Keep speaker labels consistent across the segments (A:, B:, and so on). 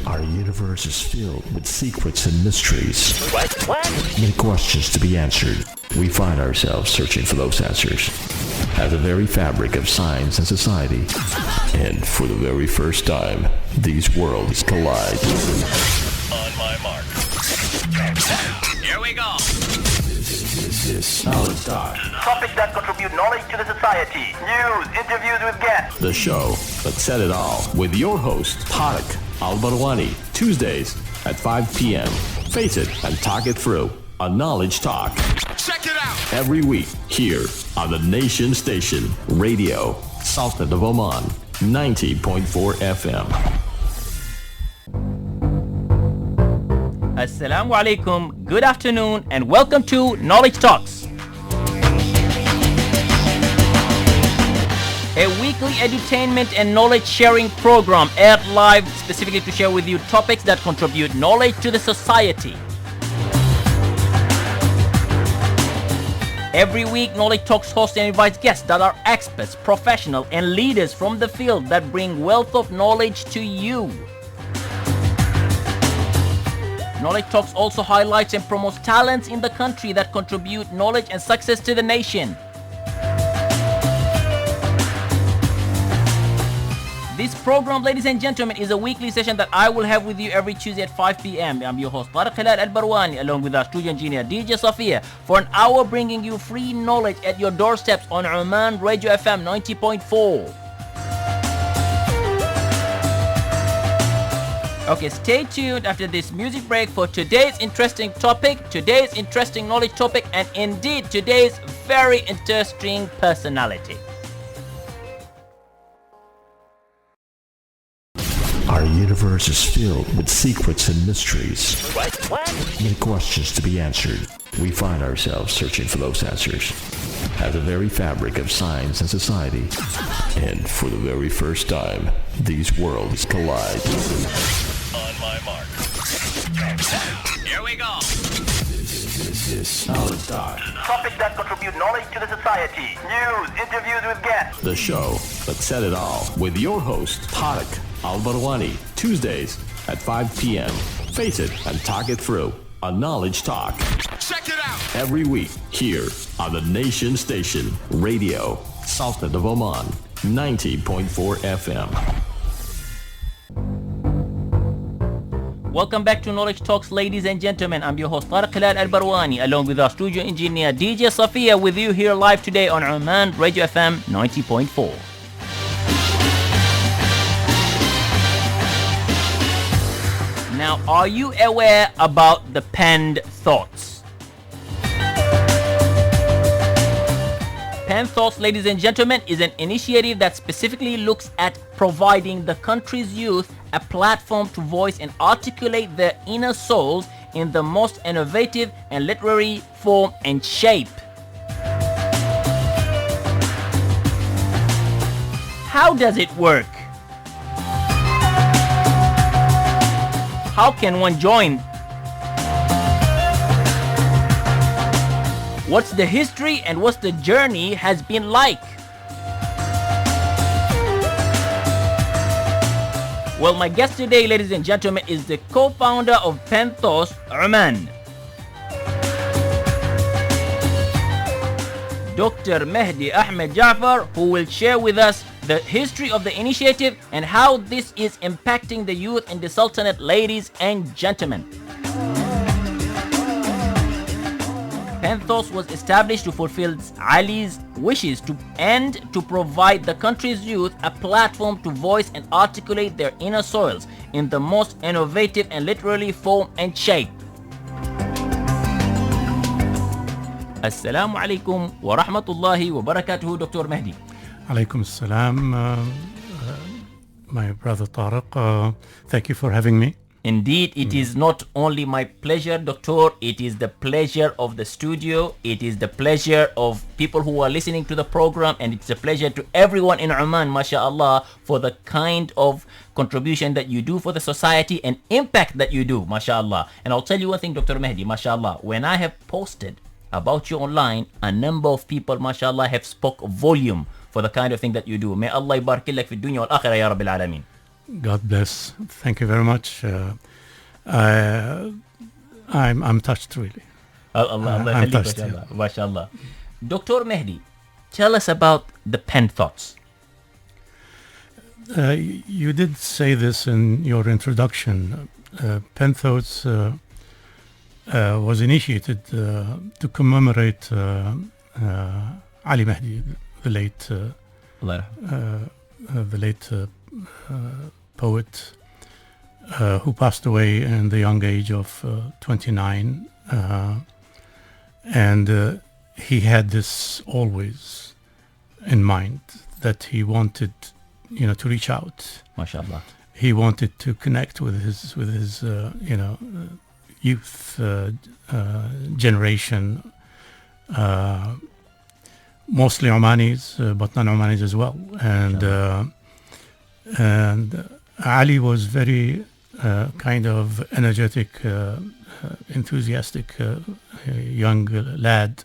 A: Our universe is filled with secrets and mysteries.
B: What?
A: Many questions to be answered. We find ourselves searching for those answers at the very fabric of science and society. And for the very first time, these worlds collide.
B: On my mark. Here we go.
A: This is Knowledge Talk.
C: Topics that contribute knowledge to the society. News, interviews with guests.
A: The show that said it all with your host, Tariq Al-Barwani. Tuesdays at 5 p.m. Face it and talk it through on Knowledge Talk.
B: Check it out.
A: Every week here on the Nation Station Radio, Sultan of Oman, 90.4 FM.
D: Assalamu alaikum, good afternoon, and welcome to Knowledge Talks, a weekly edutainment and knowledge sharing program aired live specifically to share with you topics that contribute knowledge to the society. Every week, Knowledge Talks hosts and invites guests that are experts, professionals, and leaders from the field that bring wealth of knowledge to you. Knowledge Talks also highlights and promotes talents in the country that contribute knowledge and success to the nation. This program, ladies and gentlemen, is a weekly session that I will have with you every Tuesday at 5 p.m. I'm your host, Dr Al-Barwani, along with our studio engineer, DJ Safia, for an hour bringing you free knowledge at your doorsteps on Oman Radio FM 90.4. Okay, stay tuned after this music break for today's interesting topic, today's interesting knowledge topic, and indeed today's very interesting personality.
A: Our universe is filled with secrets and mysteries.
B: What?
A: Many questions to be answered. We find ourselves searching for those answers at the very fabric of science and society. And for the very first time, these worlds collide.
B: On my mark. Here we go.
A: This is Knowledge Talk.
C: Topics that contribute knowledge to the society. News, interviews with guests.
A: The show that said it all with your host, Tariq Al-Barwani. Tuesdays at 5 p.m. Face it and talk it through on Knowledge Talk.
B: Check it out.
A: Every week here on the Nation Station Radio, Sultan of Oman, 90.4 FM.
D: Welcome back to Knowledge Talks, ladies and gentlemen. I'm your host, Tariq Al-Barwani, along with our studio engineer, DJ Safia, with you here live today on Oman Radio FM 90.4. Now, are you aware about the penned thoughts? Pen Thoughts, ladies and gentlemen, is an initiative that specifically looks at providing the country's youth a platform to voice and articulate their inner souls in the most innovative and literary form and shape. How does it work? How can one join? What's the history and what's the journey has been like? Well, my guest today, ladies and gentlemen, is the co-founder of Penthos, Oman, Dr Mehdi Ahmed Jafar, who will share with us the history of the initiative and how this is impacting the youth in the Sultanate, ladies and gentlemen. Penthos was established to fulfill Ali's wishes and to provide the country's youth a platform to voice and articulate their inner souls in the most innovative and literary form and shape. Assalamu alaikum wa rahmatullahi wa barakatuhu, Dr. Mehdi.
E: Alaikum assalam, my brother Tariq. Thank you for having me.
D: Indeed, it is not only my pleasure, Doctor, it is the pleasure of the studio, it is the pleasure of people who are listening to the program, and it's a pleasure to everyone in Oman, mashallah, for the kind of contribution that you do for the society and impact that you do, mashallah. And I'll tell you one thing, Dr. Mehdi, mashallah, when I have posted about you online, a number of people, mashallah, have spoke volume for the kind of thing that you do. May Allah barik lak fi dunya wal akhirah ya rabbil alameen.
E: God bless. Thank you very much. I'm touched, really. I'm touched.
D: MashaAllah. MashaAllah. Dr. Mehdi, tell us about the pen thoughts.
E: You did say this in your introduction. Pen Thoughts was initiated to commemorate Ali Mehdi, the late poet who passed away in the young age of 29. And he had this always in mind, that he wanted, to reach out.
D: MashaAllah.
E: He wanted to connect with his youth generation, mostly Omanis, but non-Omanis as well. And Ali was very kind of energetic, enthusiastic young lad.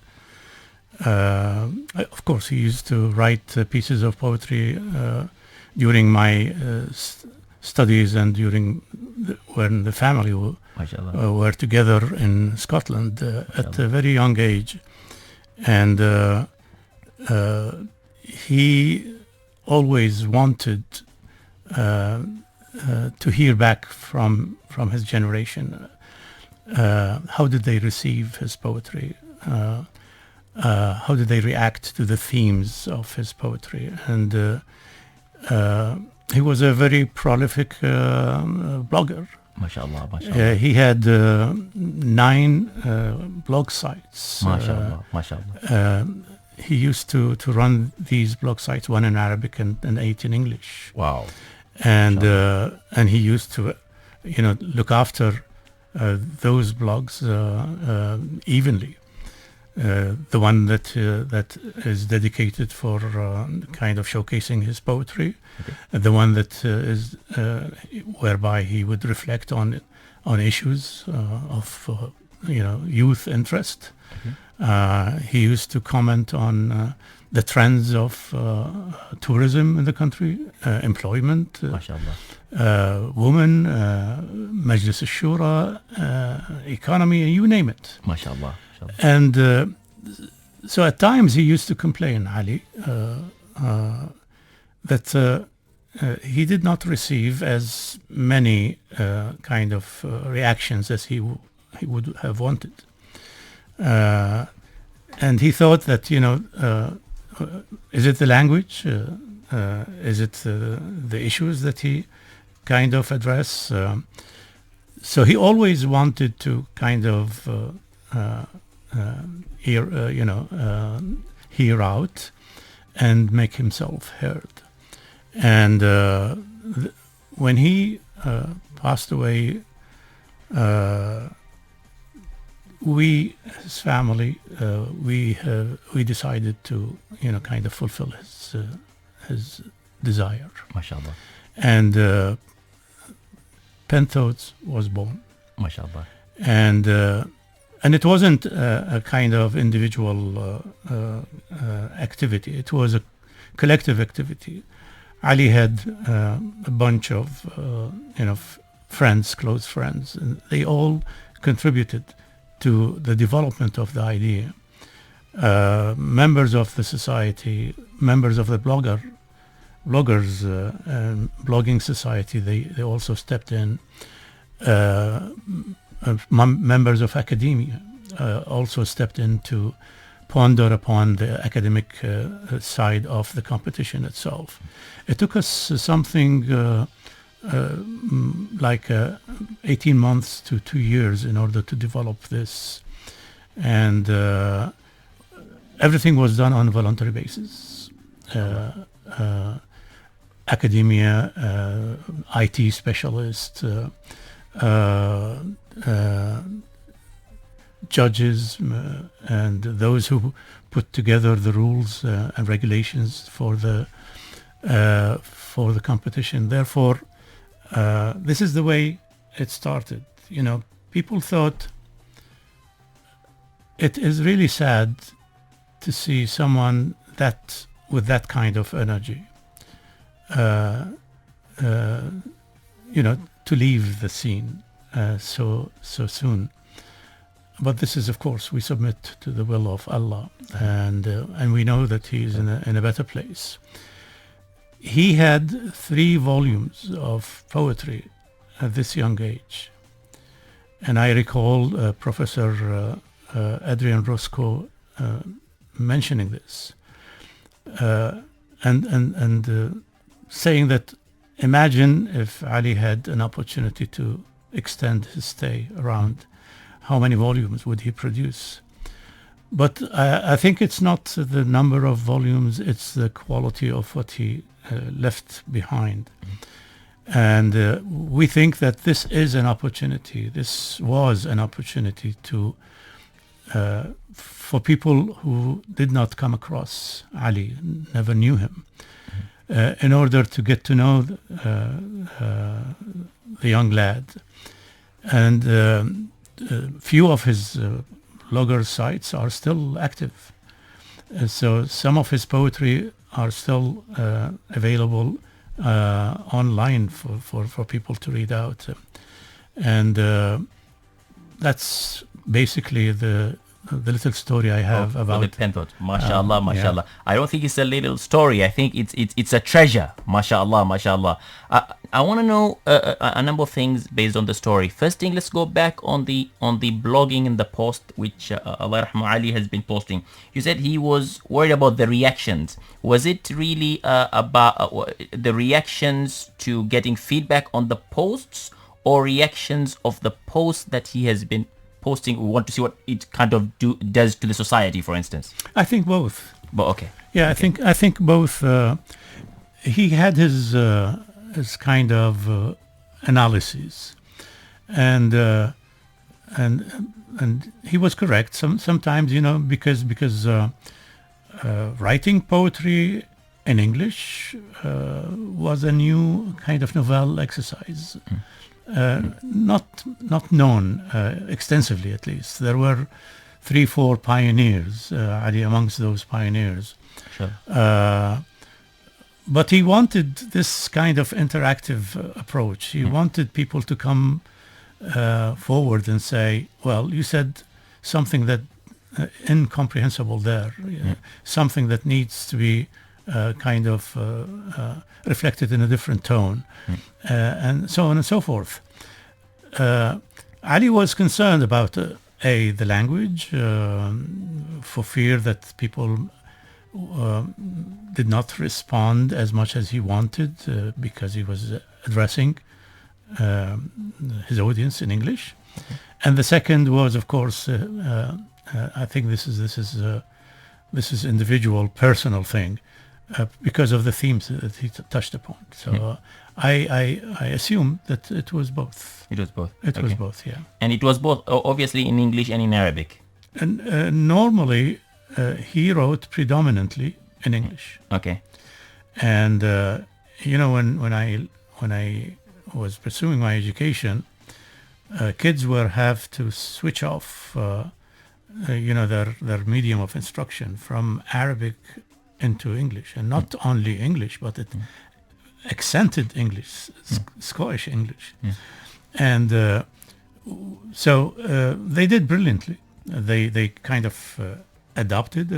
E: Of course, he used to write pieces of poetry during my studies and during when the family were together in Scotland at a very young age. And he always wanted to hear back from his generation. How did they receive his poetry? How did they react to the themes of his poetry? And he was a very prolific blogger.
D: MashaAllah, MashaAllah.
E: He had 9 blog sites.
D: MashaAllah, MashaAllah.
E: He used to run these blog sites, 1 in Arabic and 8 in English.
D: Wow.
E: And he used to, look after those blogs evenly. The one that is dedicated for kind of showcasing his poetry, the one that is whereby he would reflect on issues of youth interest. He used to comment on the trends of tourism in the country, employment, women, Majlis al-Shura, economy, you name it.
D: MashaAllah.
E: And so at times he used to complain, Ali, that he did not receive as many kind of reactions as he would have wanted. And he thought that, is it the language? Is it the issues that he kind of address? So he always wanted to kind of hear out and make himself heard. And when he passed away, his family, we decided to kind of fulfill his desire.
D: MashaAllah.
E: And Pen Thoughts was born.
D: MashaAllah.
E: And it wasn't a kind of individual activity. It was a collective activity. Ali had a bunch of friends, close friends, and they all contributed to the development of the idea. Members of the society, members of the bloggers and blogging society, they also stepped in. Members of academia also stepped in to ponder upon the academic side of the competition itself. It took us something like 18 months to 2 years in order to develop this. And everything was done on a voluntary basis. Academia, IT specialists, judges, and those who put together the rules and regulations for the competition. Therefore, this is the way it started. People thought it is really sad to see someone with that kind of energy to leave the scene so soon. But this is, of course, we submit to the will of Allah, and we know that he is in a better place. He had 3 volumes of poetry at this young age, and I recall Professor Adrian Roscoe mentioning this, and saying that imagine if Ali had an opportunity to extend his stay around, how many volumes would he produce? But I think it's not the number of volumes, it's the quality of what he left behind. And we think that this is an opportunity, this was an opportunity to for people who did not come across Ali, never knew him, in order to get to know the young lad. And few of his blogger sites are still active. So some of his poetry are still available online for people to read out. And that's basically the little story I have about
D: the pen thought. MashaAllah, MashaAllah. Yeah. I don't think it's a little story. I think it's a treasure. MashaAllah, MashaAllah. I want to know a number of things based on the story. First thing, let's go back on the blogging and the post which Allah Rahma Ali has been posting. You said he was worried about the reactions. Was it really about the reactions to getting feedback on the posts, or reactions of the posts that he has been posting? We want to see what it kind of does to the society, for instance.
E: I think both.
D: But okay.
E: Yeah, okay. I think both. He had his kind of analysis, and he was correct. Sometimes, because writing poetry in English was a new kind of novel exercise. Not known extensively, at least. There were 3-4 pioneers, Ali amongst those pioneers.
D: Sure.
E: But he wanted this kind of interactive approach. He wanted people to come forward and say, well, you said something that incomprehensible there, something that needs to be kind of reflected in a different tone, and so on and so forth. Ali was concerned about the language, for fear that people did not respond as much as he wanted, because he was addressing his audience in English. And the second was, of course, I think this is individual, personal thing, because of the themes that he touched upon. So I assume that it was both.
D: It was both.
E: It was both, yeah.
D: And it was both, obviously, in English and in Arabic.
E: And normally he wrote predominantly in English.
D: Okay.
E: And when I was pursuing my education, kids will have to switch off their medium of instruction from Arabic into English, and not only English, but accented English, Scottish English. And so they did brilliantly. They kind of adapted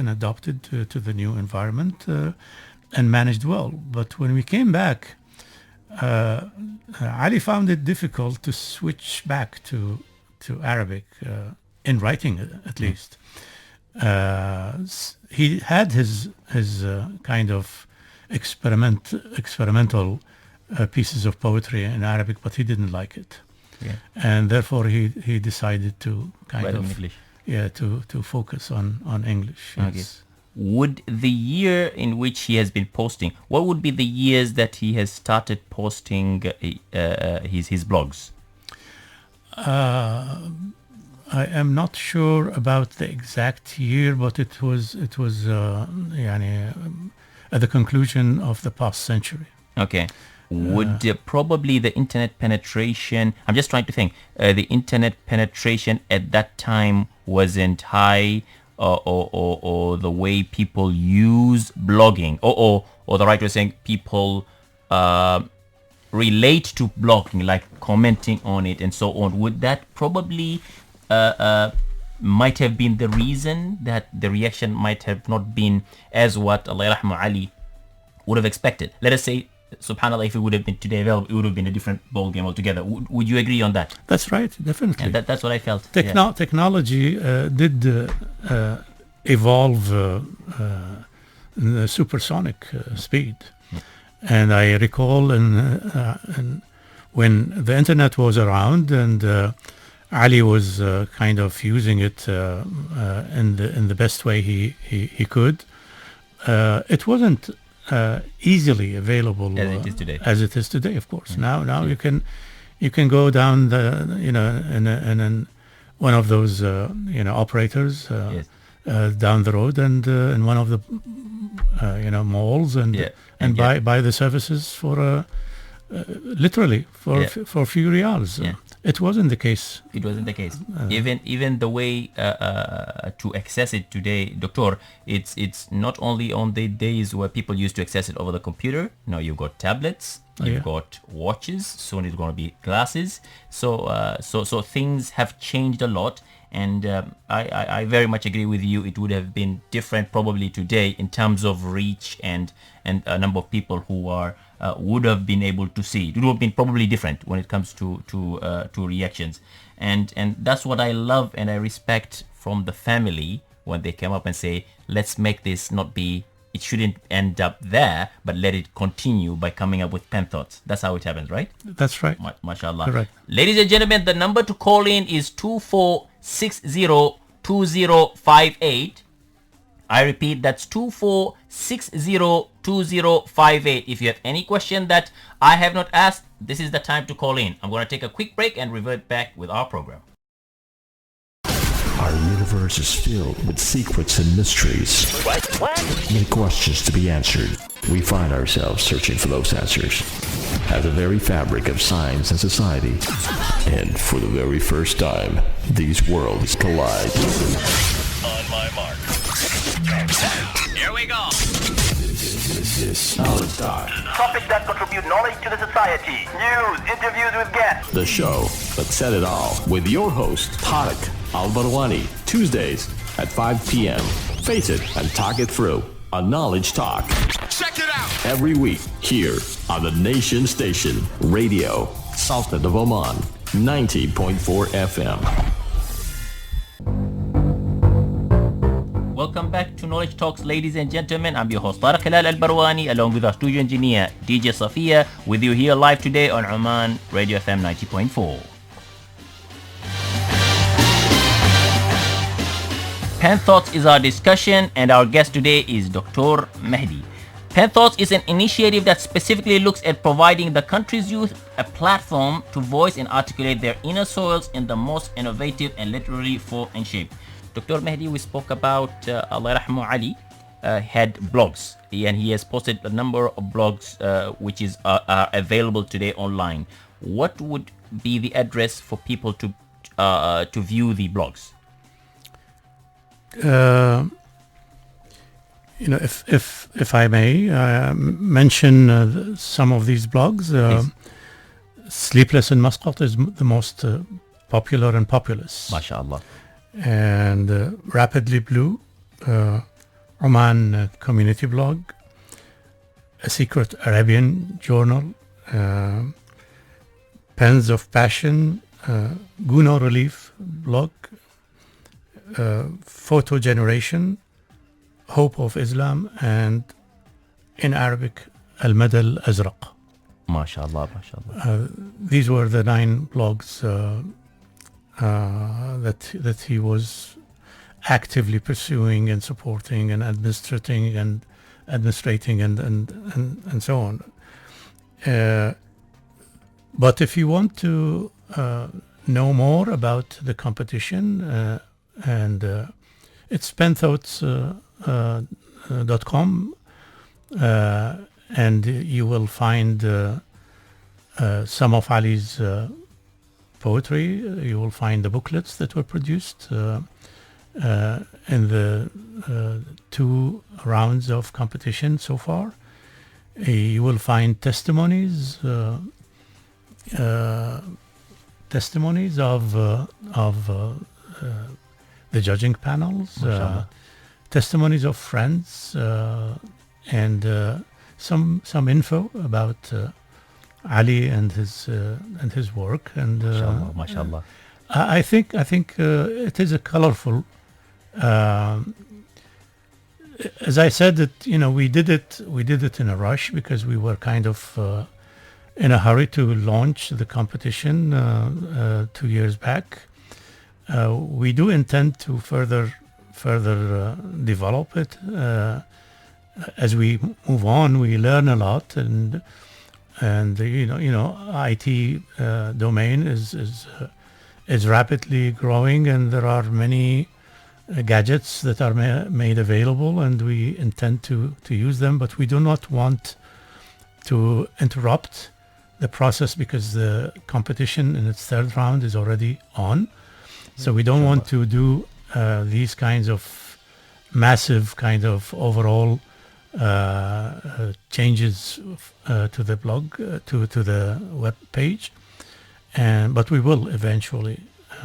E: to the new environment and managed well. But when we came back, Ali found it difficult to switch back to Arabic, in writing at least. He had his kind of experimental pieces of poetry in Arabic, but he didn't like it.
D: Yeah.
E: And therefore he decided to
D: write in English.
E: Yeah, to focus on English.
D: Okay. Would the year in which he has been posting, what would be the years that he has started posting his blogs?
E: I am not sure about the exact year, but it was at the conclusion of the past century.
D: Okay. Would probably the internet penetration, I'm just trying to think, the internet penetration at that time wasn't high, or the way people use blogging, or the right way of saying people relate to blogging, like commenting on it and so on, would that probably might have been the reason that the reaction might have not been as what Allah Rahma Ali would have expected? Let us say, subhanallah, if it would have been today available, it would have been a different ball game altogether. Would you agree on that?
E: That's right, definitely.
D: And that's what I felt.
E: Technology did evolve in a supersonic speed. And I recall when the internet was around and Ali was kind of using it in the best way he could. It wasn't easily available
D: as it is today.
E: Of course. Now you can go down in one of those operators down the road and in one of the malls and buy the services for literally for a few riyals. It wasn't the case.
D: It wasn't the case. Even the way to access it today, Doctor, it's not only on the days where people used to access it over the computer. Now you've got tablets, you've got watches. Soon it's going to be glasses. So things have changed a lot. And I very much agree with you. It would have been different probably today in terms of reach and a number of people who would have been able to see. It would have been probably different when it comes to reactions. And that's what I love and I respect from the family when they come up and say, let's make this not be, it shouldn't end up there, but let it continue by coming up with pen thoughts. That's how it happens, right?
E: That's right.
D: MashaAllah.
E: Correct.
D: Ladies and gentlemen, the number to call in is 24602058. I repeat, that's 24602058. If you have any question that I have not asked, this is the time to call in. I'm going to take a quick break and revert back with our program.
A: Our universe is filled with secrets and mysteries. Many questions to be answered. We find ourselves searching for those answers. At the very fabric of science and society. And for the very first time, these worlds collide.
B: On my mark. Here we go.
A: This is Knowledge Talk.
C: Topics that contribute knowledge to the society. News, interviews with guests.
A: The show that said it all with your host, Tariq Al-Barwani. Tuesdays at 5 p.m. Face it and talk it through on Knowledge Talk.
B: Check it out.
A: Every week here on the Nation Station Radio, Sultan of Oman, 90.4 FM.
D: Welcome back to Knowledge Talks, ladies and gentlemen. I'm your host Tariq Al-Barwani, along with our studio engineer DJ Safia, with you here live today on Oman Radio FM 90.4. Pen Thoughts is our discussion, and our guest today is Dr. Mehdi. Pen Thoughts is an initiative that specifically looks at providing the country's youth a platform to voice and articulate their inner souls in the most innovative and literary form and shape. Dr. Mehdi, we spoke about Allah Rahma Ali had blogs, and he has posted a number of blogs which are available today online. What would be the address for people to view the blogs?
E: If I may mention some of these blogs. Sleepless in Muscat is the most popular and populous.
D: MashaAllah.
E: And Rapidly Blue, Oman community blog, A Secret Arabian Journal, Pens of Passion, Guno Relief blog, Photo Generation, Hope of Islam, and in Arabic, Al-Mada Al-Azraq.
D: MashaAllah, MashaAllah.
E: These were the 9 blogs that he was actively pursuing and supporting and administrating and so on. But if you want to know more about the competition, it's penthoughts.com, and you will find some of Ali's poetry. You will find the booklets that were produced in the 2 rounds of competition so far. You will find testimonies testimonies of the judging panels, testimonies of friends, and some info about Ali and his work. And
D: mashallah.
E: I think it is a colorful. As I said, that we did it in a rush because we were kind of in a hurry to launch the competition 2 years back. We do intend to further develop it. As we move on, we learn a lot, and IT domain is rapidly growing, and there are many gadgets that are made available, and we intend to use them, but we do not want to interrupt the process because the competition in its third round is already on. So we don't want to do these kinds of massive kind of overall changes to the blog, to the web page, but we will eventually,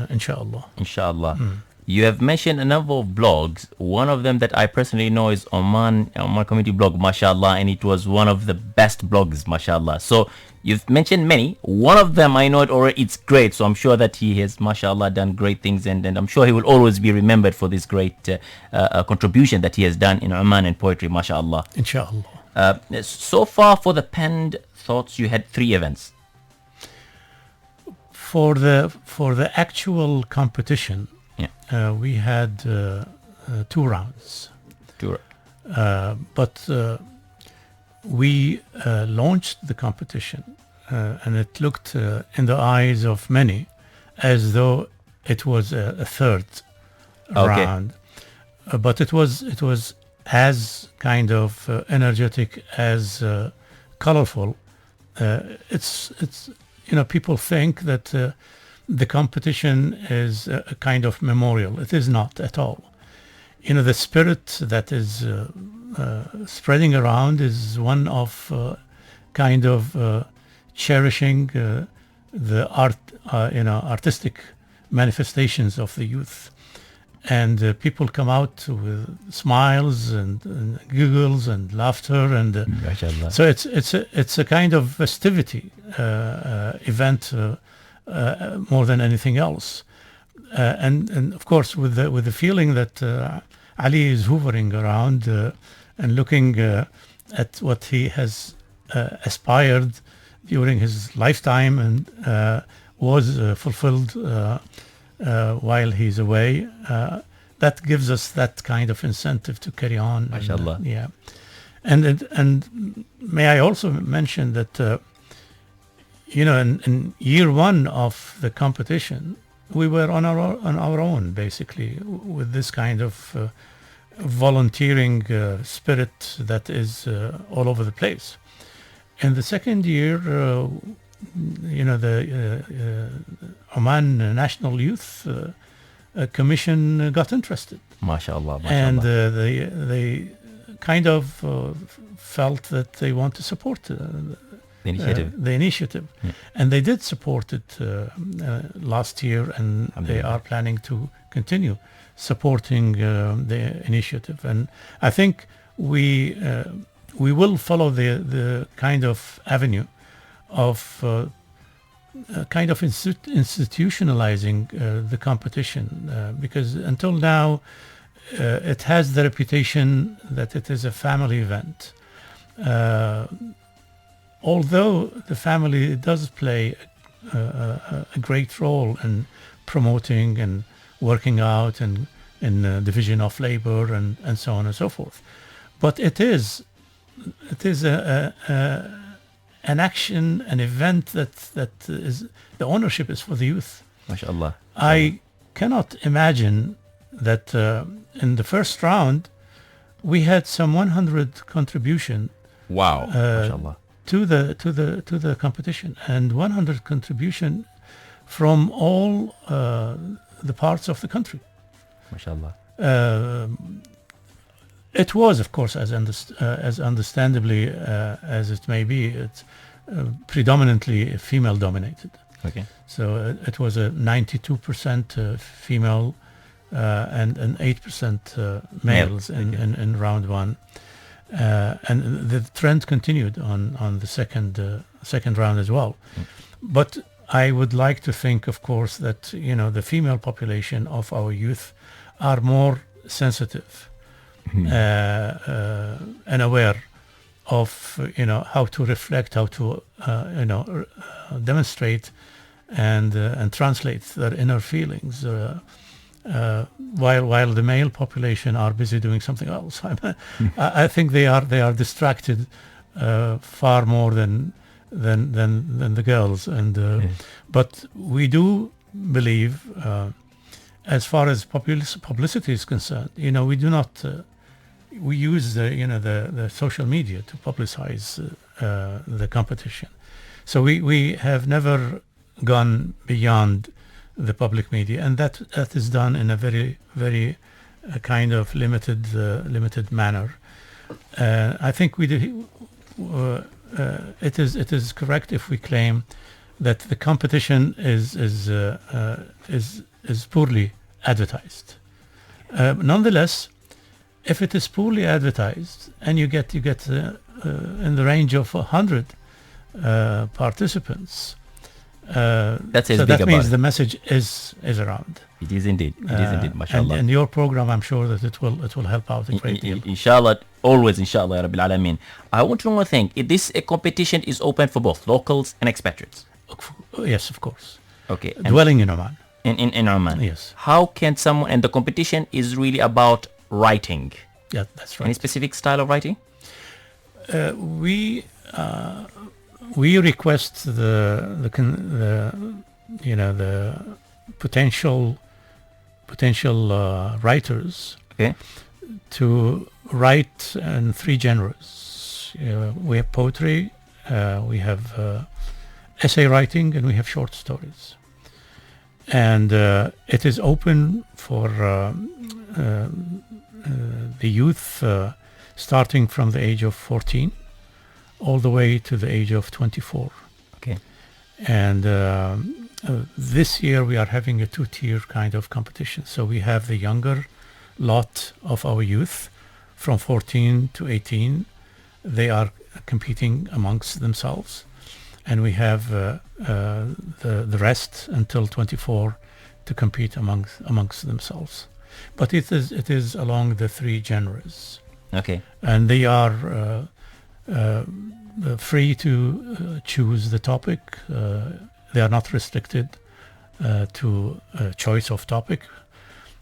E: inshallah.
D: Inshallah. You have mentioned a number of blogs. One of them that I personally know is Oman community blog, mashallah, and it was one of the best blogs, mashallah. So you've mentioned many. One of them I know it already. It's great. So I'm sure that he has, mashallah, done great things, and I'm sure he will always be remembered for this great contribution that he has done in Oman and poetry, mashallah.
E: Inshallah.
D: So far for the penned thoughts, you had 3 events.
E: For the actual competition, we had 2 rounds. But we launched the competition, and it looked in the eyes of many as though it was a third round. But it was as kind of energetic, as colorful. It's people think that the competition is a kind of memorial. It is not at all. The spirit that is spreading around is one of kind of cherishing the artistic manifestations of the youth, and people come out with smiles and giggles and laughter, and so it's a kind of festivity event. More than anything else, and of course with the feeling that Ali is hovering around and looking at what he has aspired during his lifetime and was fulfilled while he's away. That gives us that kind of incentive to carry on.
D: Mashallah.
E: And may I also mention that. In year 1 of the competition, we were on our own, basically, with this kind of volunteering spirit that is all over the place. In the second year, the Oman National Youth Commission got interested.
D: Mashallah.
E: And they kind of felt that they want to support the initiative. And they did support it last year, and they are planning to continue supporting the initiative. And I think we will follow the kind of avenue of kind of institutionalizing the competition, because until now it has the reputation that it is a family event. Although the family does play a great role in promoting and working out and in division of labor and so on and so forth, but it is an action, an event that is, the ownership is for the youth.
D: MashaAllah.
E: I cannot imagine that in the first round we had some 100 contribution.
D: Wow. MashaAllah.
E: To the competition, and 100 contribution from all the parts of the country.
D: MashaAllah.
E: It was, of course, as understandably as it may be, it's predominantly female dominated.
D: Okay.
E: So it was a 92% female and 8% males in round one. And the trend continued on the second round as well. But I would like to think, of course, that the female population of our youth are more sensitive and aware of how to reflect, how to demonstrate and translate their inner feelings. While the male population are busy doing something else. I think they are distracted far more than the girls. And but we do believe, as far as publicity is concerned, we do not. We use the social media to publicize the competition. So we have never gone beyond the public media, and that is done in a very, very kind of limited manner. I think it is correct if we claim that the competition is poorly advertised. Nonetheless, if it is poorly advertised and you get in the range of 100 participants.
D: That
E: means the message is around.
D: It is indeed, mashallah.
E: And your program, I'm sure that it will help out a great deal.
D: Inshallah, always inshallah, ya Rabbil Alameen. I want to know one thing. This competition is open for both locals and expatriates?
E: Yes, of course.
D: Okay.
E: Dwelling in Oman.
D: In Oman.
E: Yes.
D: How can someone, and the competition is really about writing.
E: Yeah, that's right.
D: Any specific style of writing?
E: We request the potential writers to write in three genres. We have poetry, we have essay writing, and we have short stories. And it is open for the youth starting from the age of 14 all the way to the age of 24.
D: Okay.
E: And this year we are having a two-tier kind of competition. So we have the younger lot of our youth from 14 to 18. They are competing amongst themselves. And we have the rest until 24 to compete amongst themselves. But it is along the three genres.
D: Okay.
E: And they are free to choose the topic. They are not restricted to a choice of topic,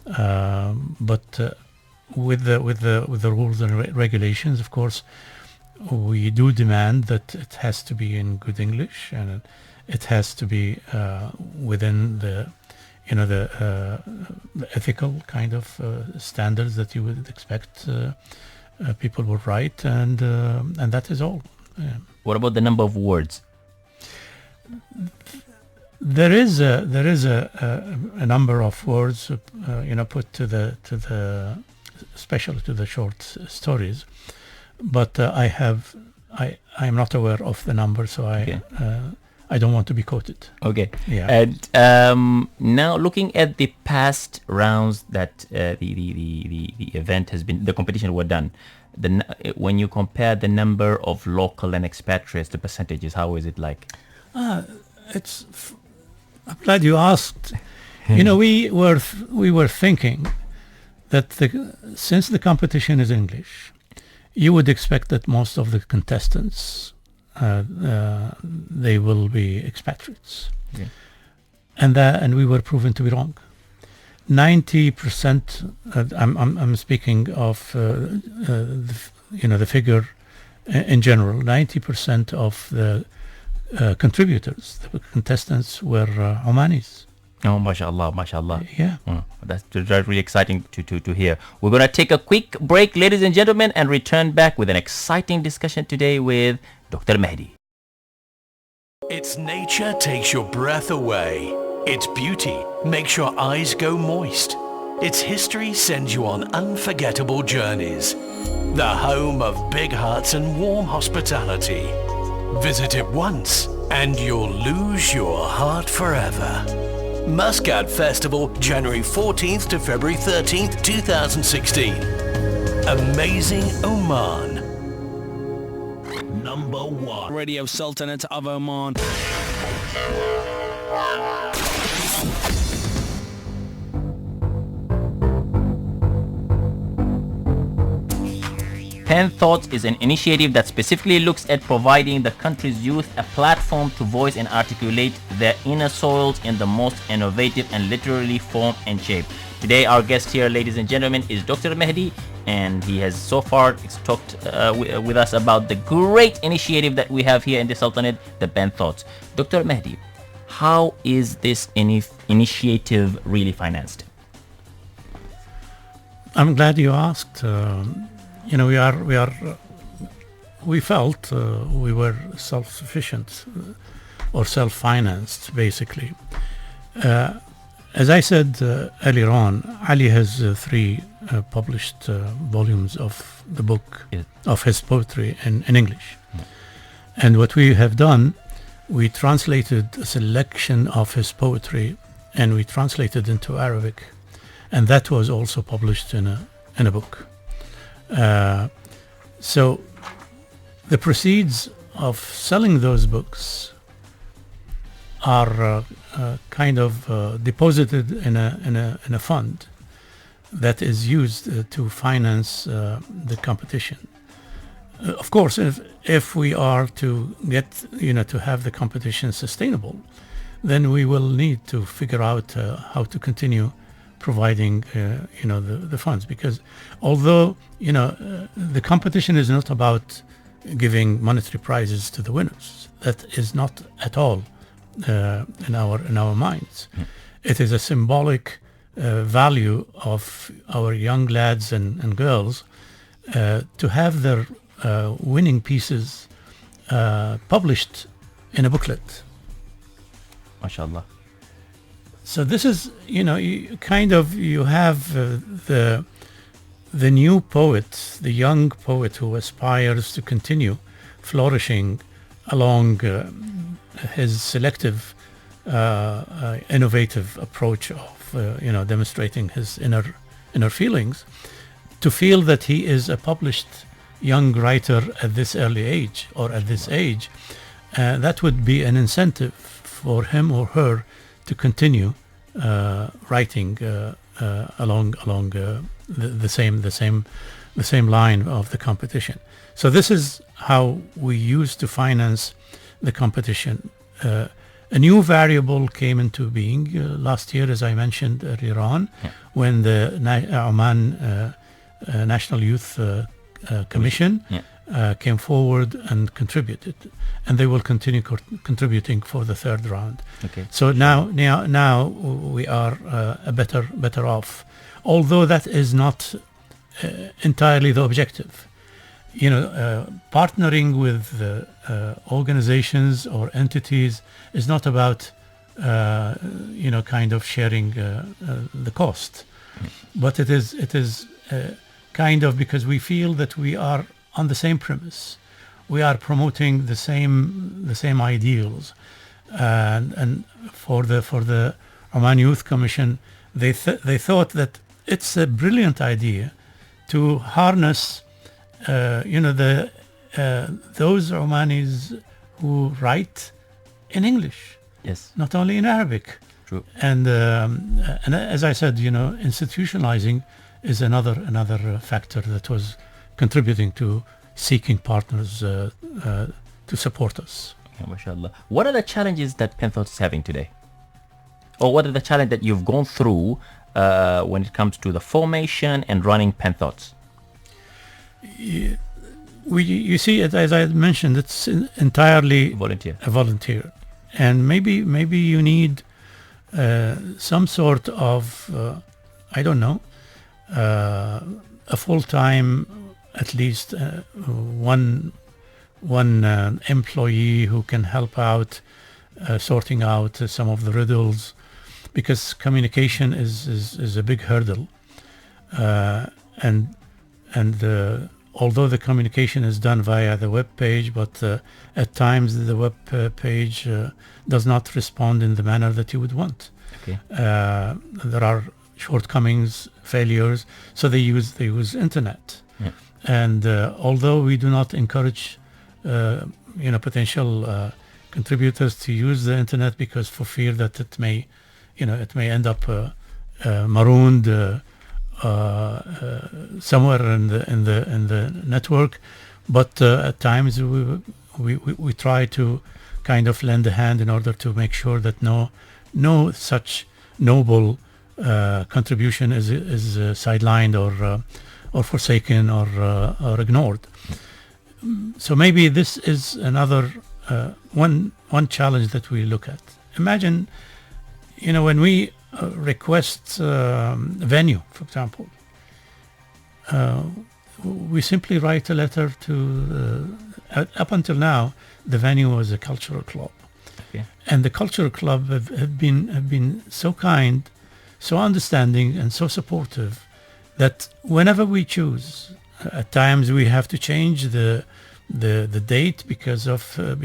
E: but with the rules and regulations, of course, we do demand that it has to be in good English, and it has to be within the ethical kind of standards that you would expect people would write, and that is all. Yeah.
D: What about the number of words?
E: There is a number of words put to the especially to the short stories, but I am not aware of the number, so I don't want to be quoted.
D: Okay.
E: Yeah.
D: And now looking at the past rounds that the event has been, the competition were done, when you compare the number of local and expatriates, the percentages, how is it like?
E: I'm glad you asked. We were thinking that since the competition is English, you would expect that most of the contestants they will be expatriates, and we were proven to be wrong. 90%. I'm speaking of the figure in general. 90% of the contributors, the contestants, were Omanis.
D: Oh, mashallah, mashallah.
E: Yeah.
D: That's really exciting to hear. We're going to take a quick break, ladies and gentlemen, and return back with an exciting discussion today with Dr. Mehdi.
F: Its nature takes your breath away. Its beauty makes your eyes go moist. Its history sends you on unforgettable journeys. The home of big hearts and warm hospitality. Visit it once and you'll lose your heart forever. Muscat Festival, January 14th to February 13th, 2016. Amazing Oman.
B: Number 1.
G: Radio Sultanate of Oman.
D: Pen Thoughts is an initiative that specifically looks at providing the country's youth a platform to voice and articulate their inner souls in the most innovative and literary form and shape. Today our guest here, ladies and gentlemen, is Dr. Mehdi, and he has so far talked with us about the great initiative that we have here in the Sultanate, the Pen Thoughts. Dr. Mehdi, how is this initiative really financed?
E: I'm glad you asked. We felt we were self-sufficient or self-financed, basically. As I said earlier on, Ali has 3 published volumes of the book, of his poetry in English. And what we have done, we translated a selection of his poetry and we translated into Arabic. And that was also published in a book. So the proceeds of selling those books are kind of deposited in a fund that is used to finance the competition. Of course, if we are to get to have the competition sustainable, then we will need to figure out how to continue providing the funds, because although the competition is not about giving monetary prizes to the winners, that is not at all in our minds. It is a symbolic value of our young lads and girls to have their winning pieces published in a booklet.
D: MashaAllah.
E: So this is, you have the new poet, the young poet who aspires to continue flourishing along his selective, innovative approach of, demonstrating his inner feelings, to feel that he is a published young writer at this early age or at this age. That would be an incentive for him or her to continue writing along the same line of the competition. So this is how we used to finance the competition. A new variable came into being last year, as I mentioned earlier on, when the Oman National Youth Commission came forward and contributed, and they will continue contributing for the 3rd round.
D: Okay.
E: So now we are better off, although that is not entirely the objective. Partnering with organizations or entities is not about kind of sharing the cost, but it is kind of because we feel that we are on the same premise. We are promoting the same ideals, and for the Oman Youth Commission, they thought that it's a brilliant idea to harness those Omanis who write in English,
D: Yes.
E: not only in Arabic.
D: True.
E: And as I said, institutionalizing is another factor that was contributing to seeking partners to support us.
D: Yeah, mashallah. What are the challenges that Pen Thoughts is having today? Or what are the challenges that you've gone through when it comes to the formation and running Pen Thoughts?
E: You see, as I mentioned, it's entirely volunteer. And maybe you need some sort of, a full-time, at least one employee who can help out sorting out some of the riddles, because communication is a big hurdle, and although the communication is done via the web page, but at times the web page does not respond in the manner that you would want.
D: Okay.
E: There are shortcomings, failures, so they use internet.
D: Yeah.
E: And although we do not encourage potential contributors to use the internet, because for fear that it may end up marooned somewhere in the network, but at times we try to kind of lend a hand in order to make sure that no such noble contribution is sidelined or forsaken or ignored. So maybe this is another one challenge that we look at. Imagine, when we request a venue, for example, we simply write a letter to. Up until now, the venue was a cultural club,
D: Okay.
E: and the cultural club have been so kind, so understanding, and so supportive that whenever we choose, at times we have to change the date because of the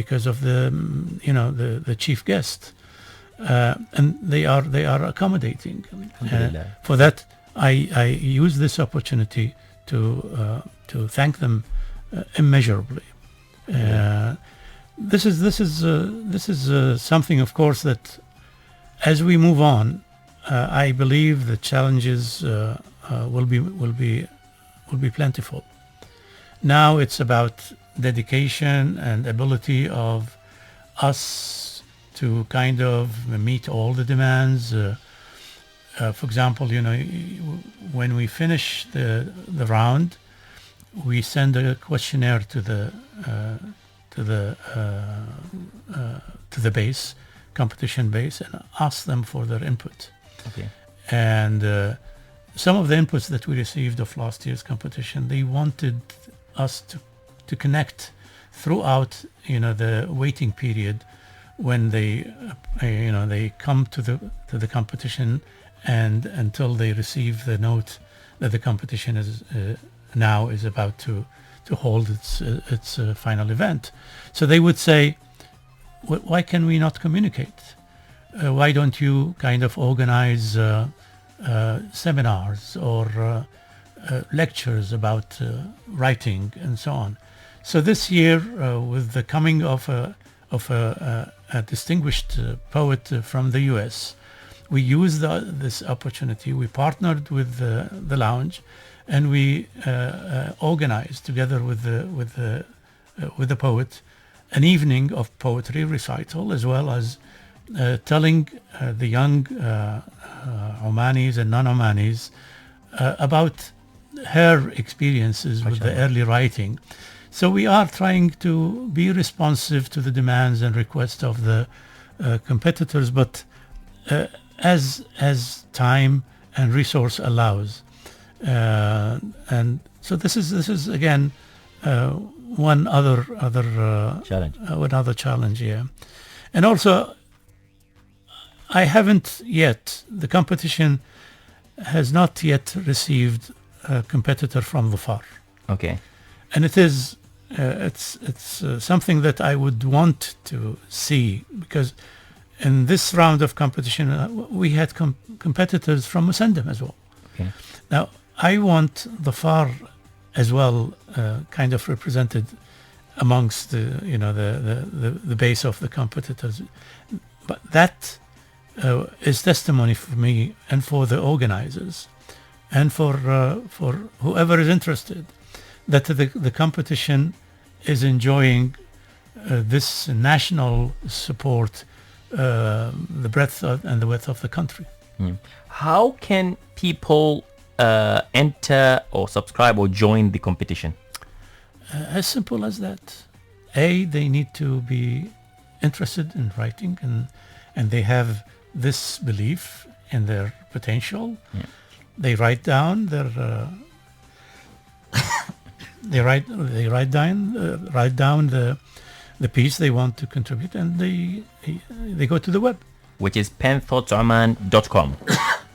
E: chief guest, and they are accommodating. For that, I use this opportunity to thank them immeasurably. This is something, of course, that as we move on, I believe the challenges will be plentiful. Now it's about dedication and ability of us to kind of meet all the demands. For example, when we finish the round, we send a questionnaire to the base, competition base, and ask them for their input.
D: Okay.
E: And some of the inputs that we received of last year's competition, they wanted us to connect throughout, the waiting period when they come to the competition and until they receive the note that the competition is about to hold its final event. So they would say, why can we not communicate? Why don't you kind of organize seminars or lectures about writing and so on? So this year, with the coming of a distinguished poet from the U.S., we used this opportunity. We partnered with the lounge, and we organized together with the poet an evening of poetry recital, as well as telling the young Omanis and non-Omanis about her experiences with the early writing. So we are trying to be responsive to the demands and requests of the competitors, but as time and resource allows. And so this is again one other
D: Challenge.
E: One other challenge, yeah. And also, I haven't yet. The competition has not yet received a competitor from the far,
D: Okay.
E: and it's something that I would want to see, because in this round of competition we had competitors from Musandam as well.
D: Okay.
E: Now I want the far as well, kind of represented amongst the base of the competitors, but that is testimony for me and for the organizers and for whoever is interested that the competition is enjoying this national support, the breadth and the width of the country.
D: How can people enter or subscribe or join the competition?
E: As simple as that. They need to be interested in writing, and they have this belief in their potential.
D: Yeah.
E: They write down their they write down the piece they want to contribute, and they go to the web.
D: Which is penthoughtsoman.com.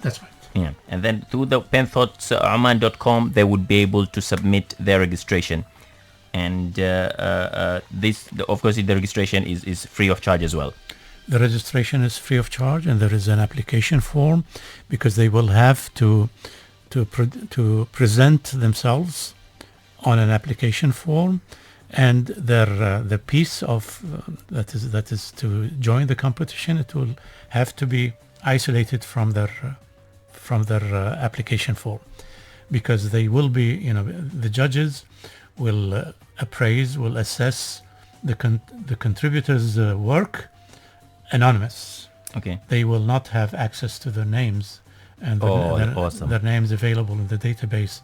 E: That's right.
D: Yeah, and then through the penthoughtsoman.com, they would be able to submit their registration. And of course, the registration is free of charge as well.
E: The registration is free of charge, and there is an application form, because they will have to present themselves on an application form, and the piece of that is to join the competition. It will have to be isolated from their application form, because they will be, the judges will will assess the contributors' work anonymous.
D: Okay.
E: They will not have access to their names, and
D: awesome.
E: their names available in the database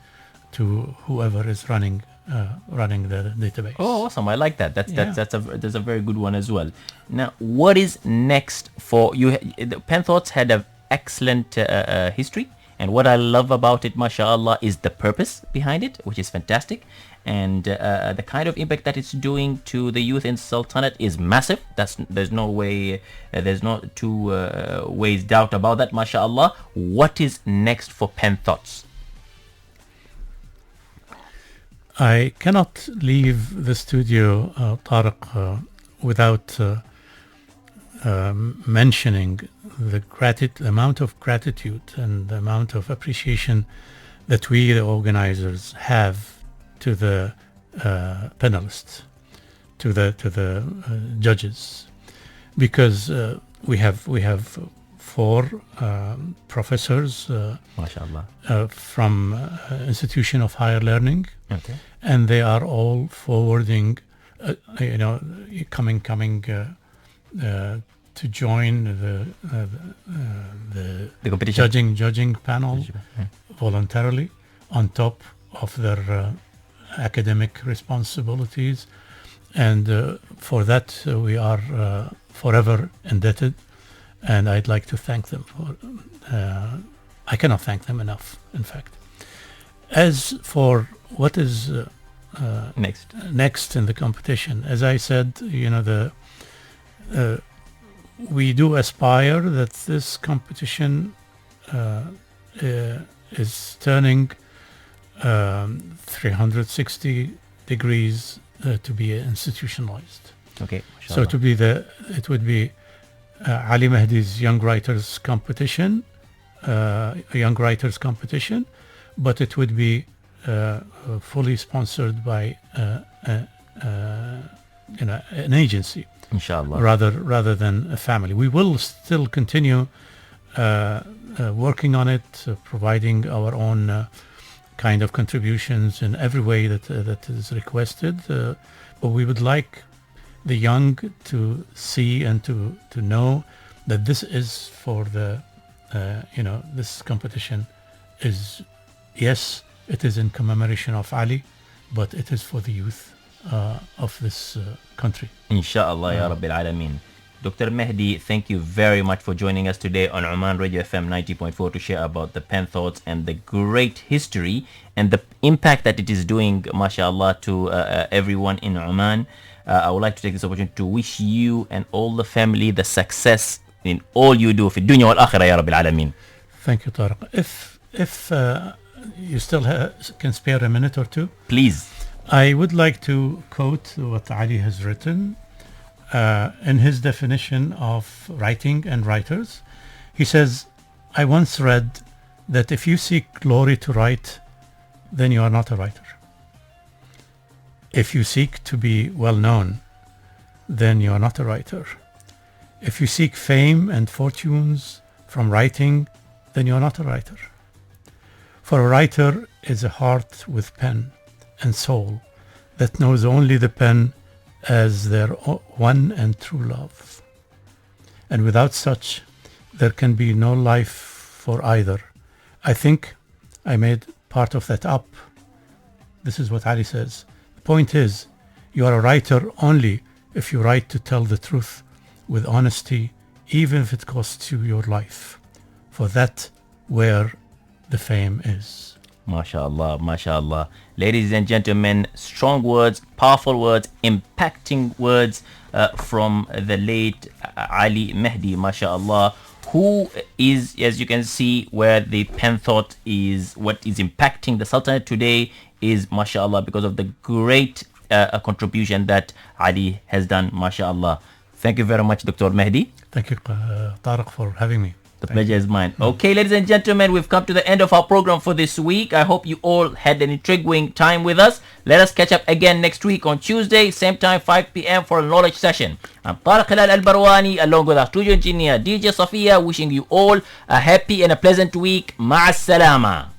E: to whoever is running the database.
D: Oh, awesome! I like that. That's a very good one as well. Now, what is next for you? The Penthoughts had an excellent history, and what I love about it, mashallah, is the purpose behind it, which is fantastic, and the kind of impact that it's doing to the youth in Sultanate is massive. There's no way, there's no two ways doubt about that, mashallah. What is next for Penthoughts?
E: I cannot leave the studio, Tariq, without mentioning the amount of gratitude and the amount of appreciation that we, the organizers, have to the panelists, to the judges, because we have 4 professors,
D: mashallah,
E: from Institution of Higher Learning.
D: Okay.
E: And they are all forwarding, coming to join the
D: competition,
E: judging panel voluntarily, on top of their academic responsibilities, and for that we are forever indebted. And I'd like to thank them for. I cannot thank them enough, in fact. As for what is next in the competition, as I said, we do aspire that this competition is turning 360 degrees to be institutionalized.
D: Okay.
E: So it would be Ali Mehdi's Young Writers Competition, but it would be fully sponsored by an agency,
D: inshallah,
E: rather than a family. We will still continue working on it, providing our own kind of contributions in every way that is requested. But we would like the young to see and to know that this is for the this competition is, yes, it is in commemoration of Ali, but it is for the youth of this country.
D: Inshallah, Ya Rabbil Alameen. Dr. Mehdi, thank you very much for joining us today on Oman Radio FM 90.4 to share about the Penthoughts and the great history and the impact that it is doing, mashallah, to everyone in Oman. I would like to take this opportunity to wish you and all the family the success in all you do في الدنيا والآخرة يا رب العالمين.
E: Thank you, Tariq. If you still can spare a minute or two,
D: please.
E: I would like to quote what Ali has written in his definition of writing and writers. He says, I once read that if you seek glory to write, then you are not a writer. If you seek to be well known, then you are not a writer. If you seek fame and fortunes from writing, then you are not a writer. For a writer is a heart with pen and soul that knows only the pen as their one and true love. And without such, there can be no life for either. I think I made part of that up. This is what Ali says. The point is, you are a writer only if you write to tell the truth with honesty, even if it costs you your life. For that, where the fame is.
D: MashaAllah, MashaAllah. Ladies and gentlemen, strong words, powerful words, impacting words from the late Ali Mehdi, MashaAllah, who is, as you can see, where the pen thought is what is impacting the Sultanate today is, mashallah, because of the great contribution that Ali has done, mashallah. Thank you very much, Dr. Mehdi.
E: Thank you, Tariq, for having me.
D: The pleasure is mine. Okay, ladies and gentlemen, we've come to the end of our program for this week. I hope you all had an intriguing time with us. Let us catch up again next week on Tuesday, same time, 5 p.m. for a knowledge session. I'm Tariq Al-Barwani, along with our studio engineer, DJ Safiya, wishing you all a happy and a pleasant week. Ma'as salama.